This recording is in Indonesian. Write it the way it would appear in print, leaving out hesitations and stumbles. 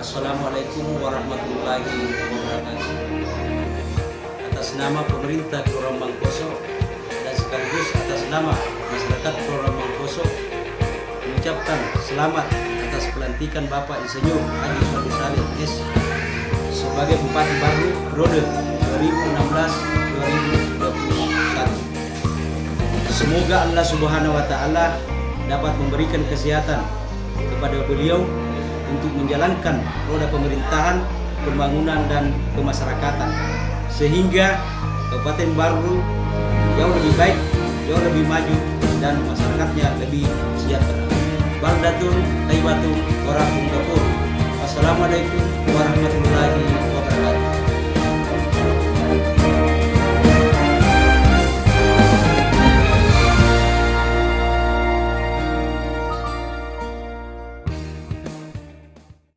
Assalamualaikum warahmatullahi wabarakatuh. Atas nama pemerintah Kelurahan Mangkoso dan sekaligus atas nama masyarakat Kelurahan Mangkoso mengucapkan selamat atas pelantikan Bapak Insinyur Haji Sodi Saleh S sebagai Bupati baru periode 2016-2021. Semoga Allah Subhanahu wa taala dapat memberikan kesehatan kepada beliau untuk menjalankan roda pemerintahan, pembangunan dan kemasyarakatan sehingga Kabupaten Baru jauh lebih baik, jauh lebih maju dan masyarakatnya lebih sejahtera. Baldatun Thayyibatun wa Rabbun Ghafur. Wassalamualaikum warahmatullahi wabarakatuh.